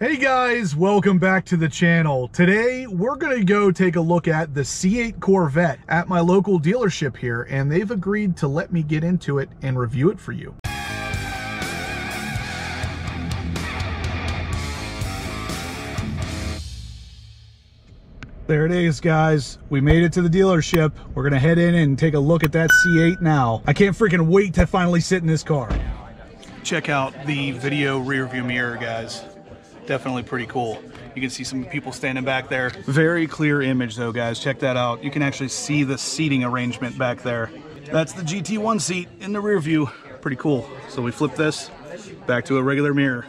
Hey guys, welcome back to the channel. Today, we're gonna go take a look at the C8 Corvette at my local dealership here, and they've agreed to let me get into it and review it for you. There it is, guys. We made it to the dealership. We're gonna head in and take a look at that C8 now. I can't freaking wait to finally sit in this car. Check out the video rear view mirror, guys. Definitely pretty cool. You can see some people standing back there. Very clear image though, guys. Check that out. You can actually see the seating arrangement back there. That's the GT1 seat in the rear view. Pretty cool. So we flip this back to a regular mirror.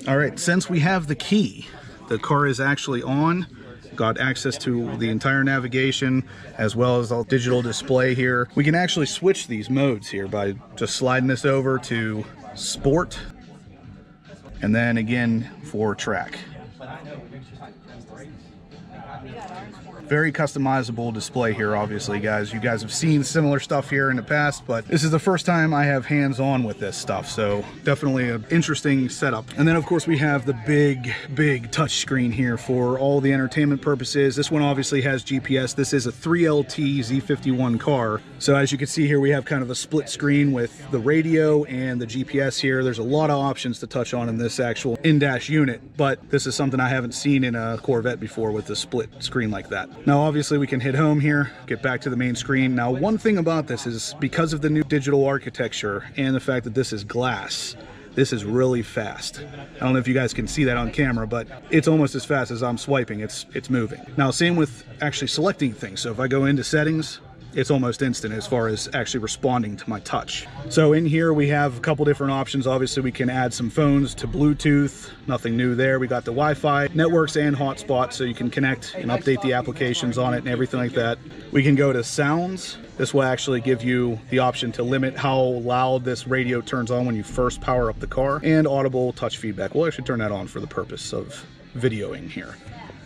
All right, since we have the key, the car is actually on. Got access to the entire navigation as well as the digital display here. We can actually switch these modes here by just sliding this over to Sport. And then again for track. Very customizable display here, obviously, guys. You guys have seen similar stuff here in the past, but this is the first time I have hands-on with this stuff, so definitely an interesting setup. And then, of course, we have the big touch screen here for all the entertainment purposes. This one obviously has GPS. This is a 3LT Z51 car. So as you can see here, we have kind of a split screen with the radio and the GPS here. There's a lot of options to touch on in this actual in-dash unit, but this is something I haven't seen in a Corvette before with a split screen like that. Now, obviously, we can hit home here, get back to the main screen. Now, one thing about this is because of the new digital architecture and the fact that this is glass, this is really fast. I don't know if you guys can see that on camera, but it's almost as fast as I'm swiping. It's moving. Now, same with actually selecting things. So if I go into settings, it's almost instant as far as actually responding to my touch. So in here we have a couple different options. Obviously we can add some phones to Bluetooth, nothing new there. We got the Wi-Fi, networks and hotspot, so you can connect and update the applications on it and everything like that. We can go to sounds. This will actually give you the option to limit how loud this radio turns on when you first power up the car, and Audible touch feedback. We'll actually turn that on for the purpose of videoing here.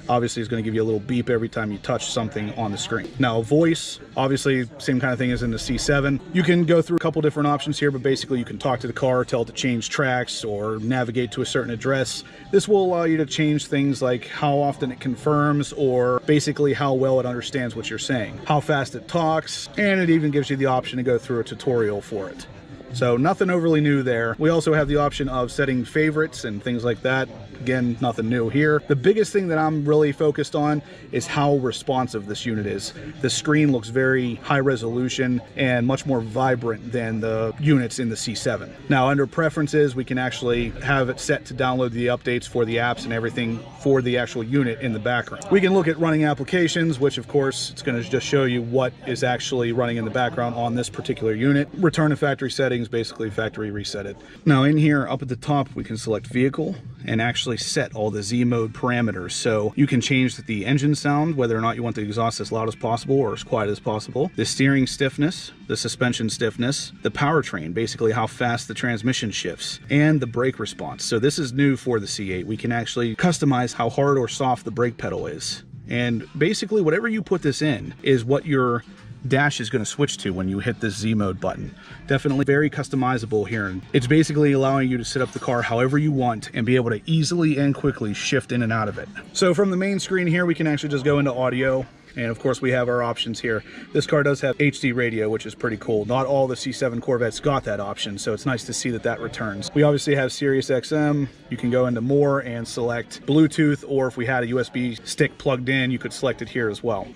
Obviously, it's going to give you a little beep every time you touch something on the screen. Now, voice, obviously, same kind of thing as in the C7. You can go through a couple different options here, but basically you can talk to the car, tell it to change tracks, or navigate to a certain address. This will allow you to change things like how often it confirms, or basically how well it understands what you're saying, how fast it talks, and it even gives you the option to go through a tutorial for it. So nothing overly new there. We also have the option of setting favorites and things like that. Again, nothing new here. The biggest thing that I'm really focused on is how responsive this unit is. The screen looks very high resolution and much more vibrant than the units in the C7. Now, under preferences, we can actually have it set to download the updates for the apps and everything for the actual unit in the background. We can look at running applications, which of course, it's going to just show you what is actually running in the background on this particular unit. Return to factory settings, basically factory reset it. Now in here, up at the top, we can select vehicle and actually set all the Z mode parameters. So you can change the engine sound, whether or not you want the exhaust as loud as possible or as quiet as possible, the steering stiffness, the suspension stiffness, the powertrain, basically how fast the transmission shifts, and the brake response. So this is new for the C8. We can actually customize how hard or soft the brake pedal is. And basically whatever you put this in is what your dash is going to switch to when you hit this Z mode button. Definitely very customizable here, and it's basically allowing you to set up the car however you want and be able to easily and quickly shift in and out of it. So from the main screen here, we can actually just go into audio, and of course we have our options here. This car does have HD radio, which is pretty cool. Not all the C7 Corvettes got that option, so it's nice to see that that returns. We obviously have Sirius XM. You can go into more and select Bluetooth, or if we had a USB stick plugged in, you could select it here as well.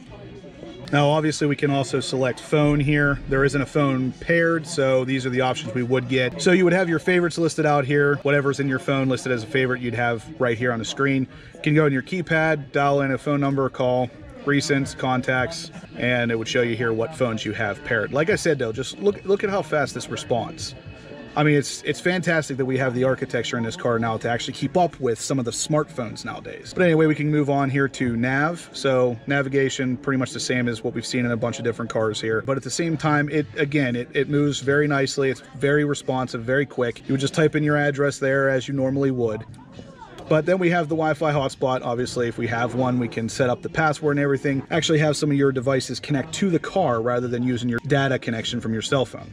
Now, obviously, we can also select phone here. There isn't a phone paired, so these are the options we would get. So you would have your favorites listed out here. Whatever's in your phone listed as a favorite, you'd have right here on the screen. You can go in your keypad, dial in a phone number, call, recents, contacts, and it would show you here what phones you have paired. Like I said, though, just look at how fast this responds. I mean, it's fantastic that we have the architecture in this car now to actually keep up with some of the smartphones nowadays. But anyway, we can move on here to nav. So navigation, pretty much the same as what we've seen in a bunch of different cars here. But at the same time, it moves very nicely. It's very responsive, very quick. You would just type in your address there as you normally would. But then we have the Wi-Fi hotspot. Obviously, if we have one, we can set up the password and everything. Actually have some of your devices connect to the car rather than using your data connection from your cell phone.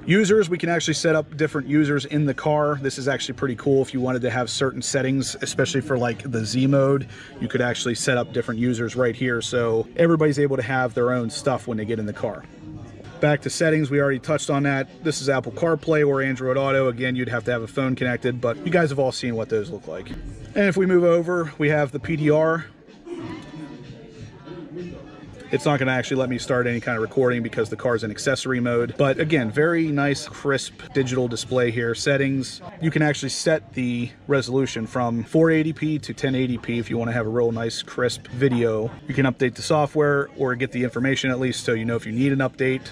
Users, we can actually set up different users in the car. This is actually pretty cool. If you wanted to have certain settings, especially for like the Z mode, you could actually set up different users right here. So everybody's able to have their own stuff when they get in the car. Back to settings, we already touched on that. This is Apple CarPlay or Android Auto. Again, you'd have to have a phone connected, but you guys have all seen what those look like. And if we move over, we have the PDR. It's not gonna actually let me start any kind of recording because the car's in accessory mode. But again, very nice, crisp digital display here. Settings, you can actually set the resolution from 480p to 1080p if you wanna have a real nice, crisp video. You can update the software or get the information at least so you know if you need an update.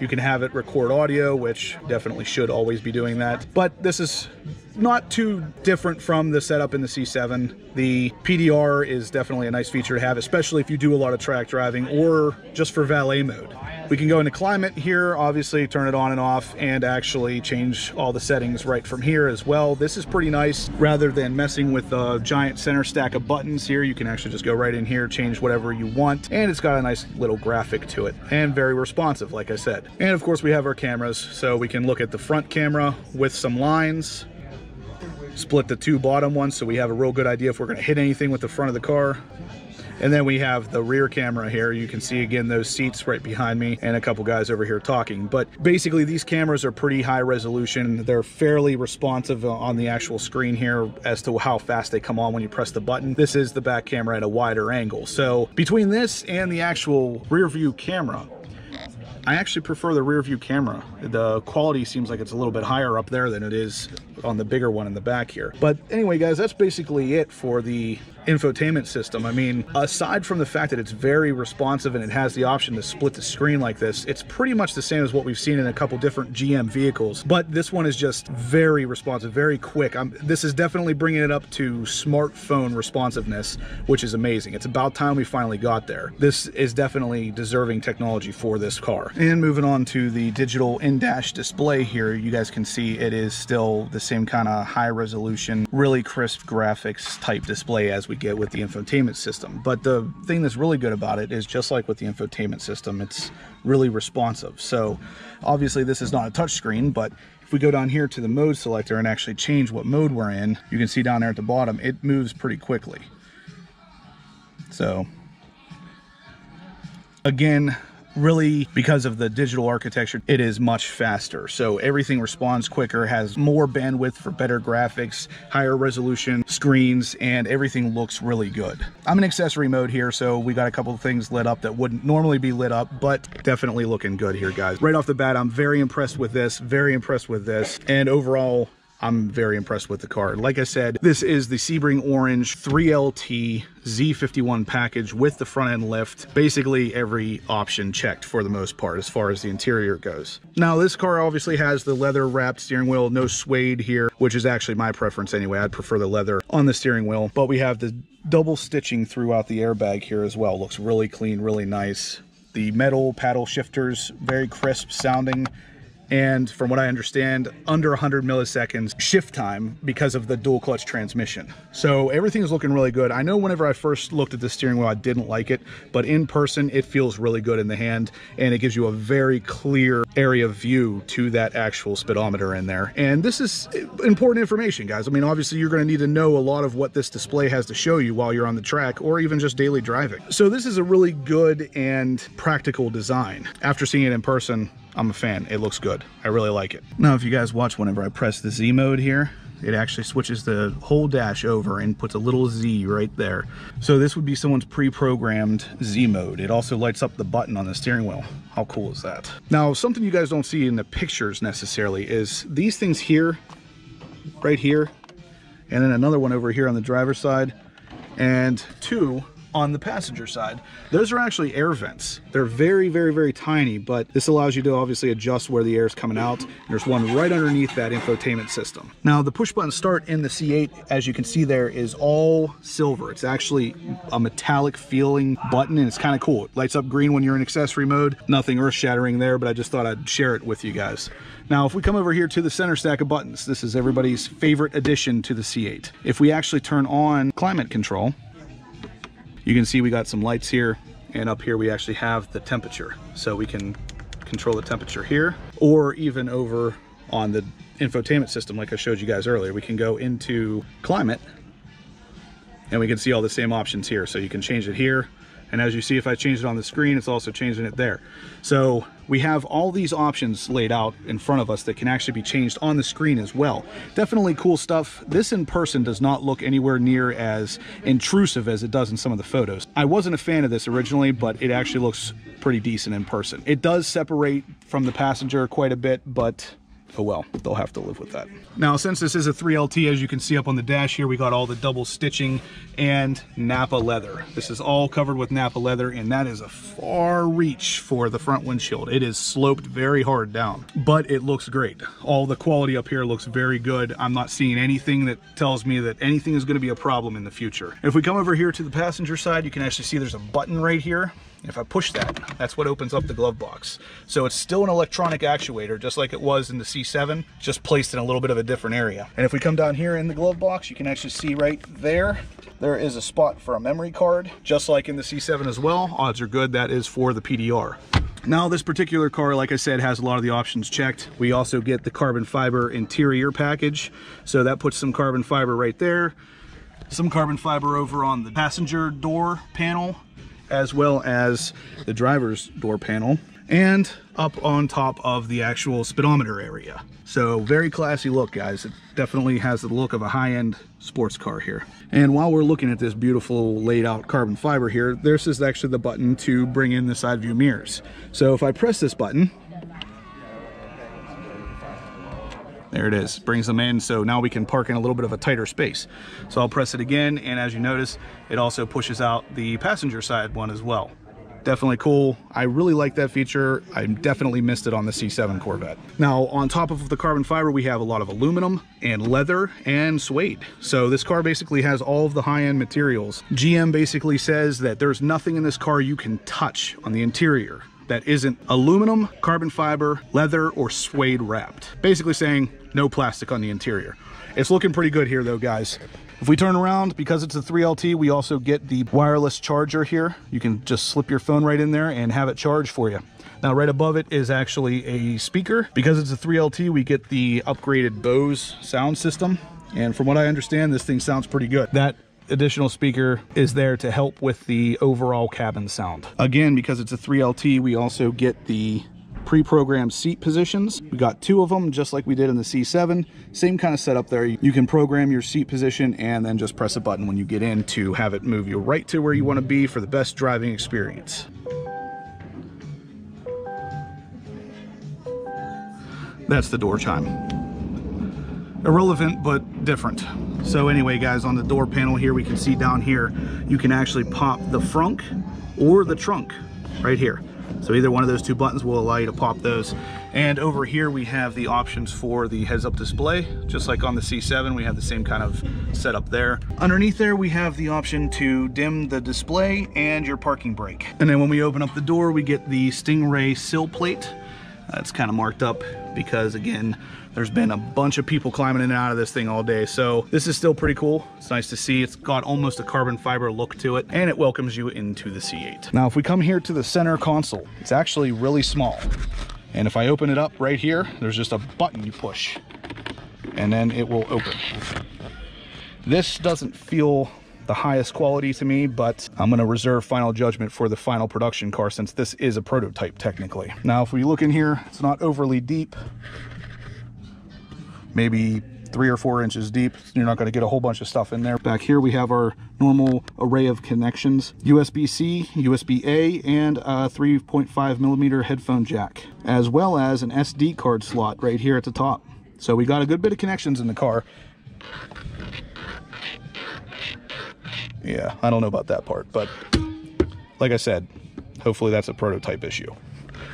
You can have it record audio, which definitely should always be doing that. But this is not too different from the setup in the C7. The PDR is definitely a nice feature to have, especially if you do a lot of track driving or just for valet mode. We can go into climate here, obviously turn it on and off, and actually change all the settings right from here as well. This is pretty nice. Rather than messing with a giant center stack of buttons here, you can actually just go right in here, change whatever you want, and it's got a nice little graphic to it, and very responsive, like I said. And of course we have our cameras, so we can look at the front camera with some lines, split the two bottom ones so we have a real good idea if we're going to hit anything with the front of the car. And then we have the rear camera here. You can see again those seats right behind me and a couple guys over here talking. But basically these cameras are pretty high resolution. They're fairly responsive on the actual screen here as to how fast they come on when you press the button. This is the back camera at a wider angle. So between this and the actual rear view camera, I actually prefer the rear view camera. The quality seems like it's a little bit higher up there than it is on the bigger one in the back here. But anyway, guys, that's basically it for the infotainment system. I mean, aside from the fact that it's very responsive and it has the option to split the screen like this, it's pretty much the same as what we've seen in a couple different GM vehicles. But this one is just very responsive, very quick. This is definitely bringing it up to smartphone responsiveness, which is amazing. It's about time we finally got there. This is definitely deserving technology for this car. And moving on to the digital in-dash display here, you guys can see it is still the same kind of high resolution, really crisp graphics type display as we get with the infotainment system. But the thing that's really good about it is, just like with the infotainment system, it's really responsive. So obviously this is not a touch screen, but if we go down here to the mode selector and actually change what mode we're in, you can see down there at the bottom, it moves pretty quickly. So again, really, because of the digital architecture, it is much faster. So everything responds quicker, has more bandwidth for better graphics, higher resolution screens, and everything looks really good. I'm in accessory mode here, so we got a couple of things lit up that wouldn't normally be lit up, but definitely looking good here, guys. Right off the bat, I'm very impressed with this, and overall, I'm very impressed with the car. Like I said, this is the Sebring Orange 3LT Z51 package with the front end lift. Basically every option checked for the most part as far as the interior goes. Now this car obviously has the leather wrapped steering wheel, no suede here, which is actually my preference anyway. I'd prefer the leather on the steering wheel, but we have the double stitching throughout the airbag here as well. Looks really clean, really nice. The metal paddle shifters, very crisp sounding. And from what I understand, under 100 milliseconds shift time because of the dual clutch transmission. So everything is looking really good. I know whenever I first looked at the steering wheel, I didn't like it, but in person, it feels really good in the hand, and it gives you a very clear area of view to that actual speedometer in there. And this is important information, guys. I mean, obviously you're gonna need to know a lot of what this display has to show you while you're on the track or even just daily driving. So this is a really good and practical design. After seeing it in person, I'm a fan. It looks good. I really like it. Now, if you guys watch whenever I press the Z mode here, it actually switches the whole dash over and puts a little Z right there. So this would be someone's pre-programmed Z mode. It also lights up the button on the steering wheel. How cool is that? Now, something you guys don't see in the pictures necessarily is these things here, right here, and then another one over here on the driver's side, and two on the passenger side. Those are actually air vents. They're very, very, very tiny, but this allows you to obviously adjust where the air is coming out. There's one right underneath that infotainment system. Now, the push button start in the C8, as you can see there, is all silver. It's actually a metallic feeling button, and it's kind of cool. It lights up green when you're in accessory mode. Nothing earth-shattering there, but I just thought I'd share it with you guys. Now, if we come over here to the center stack of buttons, this is everybody's favorite addition to the C8. If we actually turn on climate control, you can see we got some lights here, and up here we actually have the temperature. So we can control the temperature here, or even over on the infotainment system like I showed you guys earlier. We can go into climate and we can see all the same options here. So you can change it here, and as you see, if I change it on the screen, it's also changing it there. So we have all these options laid out in front of us that can actually be changed on the screen as well. Definitely cool stuff. This in person does not look anywhere near as intrusive as it does in some of the photos. I wasn't a fan of this originally, but it actually looks pretty decent in person. It does separate from the passenger quite a bit, but oh well, they'll have to live with that. Now, since this is a 3LT, as you can see up on the dash here, we got all the double stitching and Nappa leather. This is all covered with Nappa leather, and that is a far reach for the front windshield. It is sloped very hard down, but it looks great. All the quality up here looks very good. I'm not seeing anything that tells me that anything is going to be a problem in the future. If we come over here to the passenger side, you can actually see there's a button right here. If I push that, that's what opens up the glove box. So it's still an electronic actuator, just like it was in the C7, just placed in a little bit of a different area. And if we come down here in the glove box, you can actually see right there, there is a spot for a memory card, just like in the C7 as well. Odds are good that is for the PDR. Now, this particular car, like I said, has a lot of the options checked. We also get the carbon fiber interior package. So that puts some carbon fiber right there, some carbon fiber over on the passenger door panel, as well as the driver's door panel, and up on top of the actual speedometer area. So very classy look, guys. It definitely has the look of a high-end sports car here. And while we're looking at this beautiful laid out carbon fiber here, this is actually the button to bring in the side view mirrors. So if I press this button, there it is, brings them in, so now we can park in a little bit of a tighter space. So I'll press it again, and as you notice, it also pushes out the passenger side one as well. Definitely cool. I really like that feature. I definitely missed it on the C7 Corvette. Now, on top of the carbon fiber, we have a lot of aluminum and leather and suede. So this car basically has all of the high-end materials. GM basically says that there's nothing in this car you can touch on the interior that isn't aluminum, carbon fiber, leather, or suede wrapped. Basically saying no plastic on the interior. It's looking pretty good here though, guys. If we turn around, because it's a 3LT, we also get the wireless charger here. You can just slip your phone right in there and have it charge for you. Now, right above it is actually a speaker. Because it's a 3LT, we get the upgraded Bose sound system. And from what I understand, this thing sounds pretty good. That additional speaker is there to help with the overall cabin sound. Again, because it's a 3LT, we also get the pre-programmed seat positions. We got 2 of them, just like we did in the C7. Same kind of setup there. You can program your seat position and then just press a button when you get in to have it move you right to where you want to be for the best driving experience. That's the door chime. Irrelevant, but different. So anyway, guys, on the door panel here, we can see down here, you can actually pop the frunk or the trunk right here. So either one of those 2 buttons will allow you to pop those. And over here, we have the options for the heads-up display. Just like on the C7, we have the same kind of setup there. Underneath there, we have the option to dim the display and your parking brake. And then when we open up the door, we get the Stingray Sill Plate. It's kind of marked up because, again, there's been a bunch of people climbing in and out of this thing all day. So this is still pretty cool. It's nice to see. It's got almost a carbon fiber look to it, and it welcomes you into the C8. Now, if we come here to the center console, it's actually really small. And if I open it up right here, there's just a button you push, and then it will open. This doesn't feel the highest quality to me, but I'm going to reserve final judgment for the final production car since this is a prototype technically. Now, if we look in here, it's not overly deep. Maybe 3 or 4 inches deep. You're not going to get a whole bunch of stuff in there. Back here we have our normal array of connections: USB-C, USB-A, and a 3.5mm headphone jack, as well as an SD card slot right here at the top. So we got a good bit of connections in the car. Yeah, I don't know about that part, but like I said, hopefully that's a prototype issue.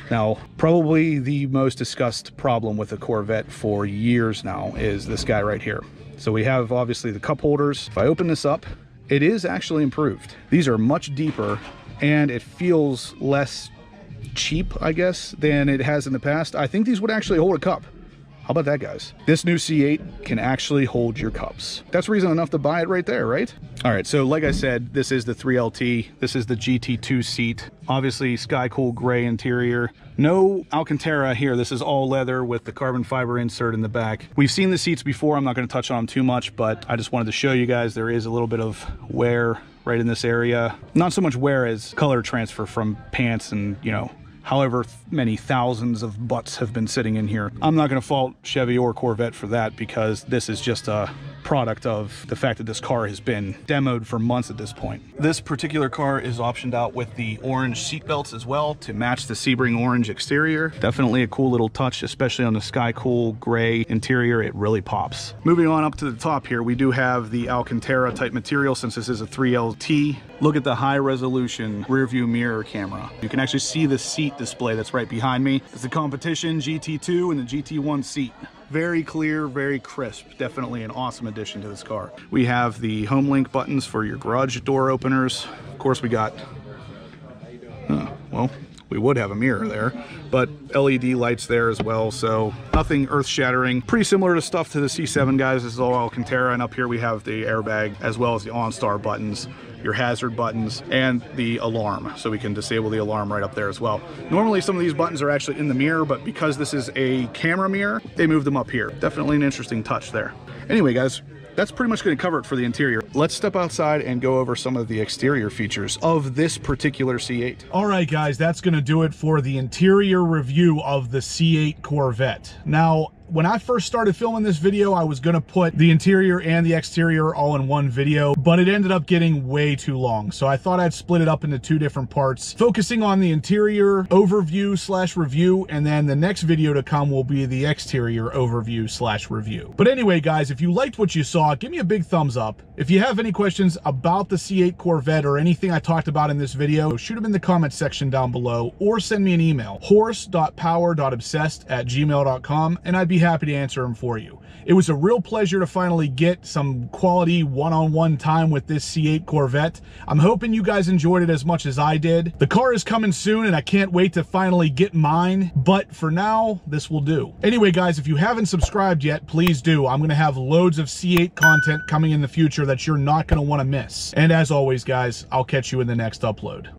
Now, probably the most discussed problem with the Corvette for years now is this guy right here. So we have obviously the cup holders. If I open this up, it is actually improved. These are much deeper and it feels less cheap, I guess, than it has in the past. I think these would actually hold a cup. How about that, guys? This new C8 can actually hold your cups. That's reason enough to buy it right there, right? All right, so like I said, this is the 3LT. This is the GT2 seat. Obviously, sky cool gray interior. No Alcantara here. This is all leather with the carbon fiber insert in the back. We've seen the seats before. I'm not going to touch on them too much, but I just wanted to show you guys there is a little bit of wear right in this area. Not so much wear as color transfer from pants and, you know, however many thousands of butts have been sitting in here. I'm not going to fault Chevy or Corvette for that, because this is just a product of the fact that this car has been demoed for months at this point. This particular car is optioned out with the orange seat belts as well to match the Sebring orange exterior. Definitely a cool little touch, especially on the sky cool gray interior. It really pops. Moving on up to the top here, we do have the Alcantara type material since this is a 3LT. Look at the high resolution rear view mirror camera. You can actually see the seat display that's right behind me. It's the competition GT2 and the GT1 seat. Very clear, very crisp. Definitely an awesome addition to this car. We have the home link buttons for your garage door openers. Of course, we got, well, we would have a mirror there, but LED lights there as well, so nothing earth-shattering. Pretty similar to stuff to the C7, guys. This is all Alcantara, and up here we have the airbag as well as the OnStar buttons, your hazard buttons, and the alarm, so we can disable the alarm right up there as well. Normally some of these buttons are actually in the mirror, but because this is a camera mirror, they moved them up here. Definitely an interesting touch there. Anyway, guys, that's pretty much going to cover it for the interior. Let's step outside and go over some of the exterior features of this particular C8. All right, guys, that's going to do it for the interior review of the C8 Corvette. Now, when I first started filming this video, I was going to put the interior and the exterior all in one video, but it ended up getting way too long. So I thought I'd split it up into two different parts, focusing on the interior overview / review, and then the next video to come will be the exterior overview / review. But anyway, guys, if you liked what you saw, give me a big thumbs up. If you have any questions about the C8 Corvette or anything I talked about in this video, shoot them in the comment section down below or send me an email, horse.power.obsessed@gmail.com, and I'd be happy to answer them for you. It was a real pleasure to finally get some quality one-on-one time with this C8 Corvette. I'm hoping you guys enjoyed it as much as I did. The car is coming soon and I can't wait to finally get mine, but for now, this will do. Anyway, guys, if you haven't subscribed yet, please do. I'm gonna have loads of C8 content coming in the future that you're not gonna wanna miss. And as always, guys, I'll catch you in the next upload.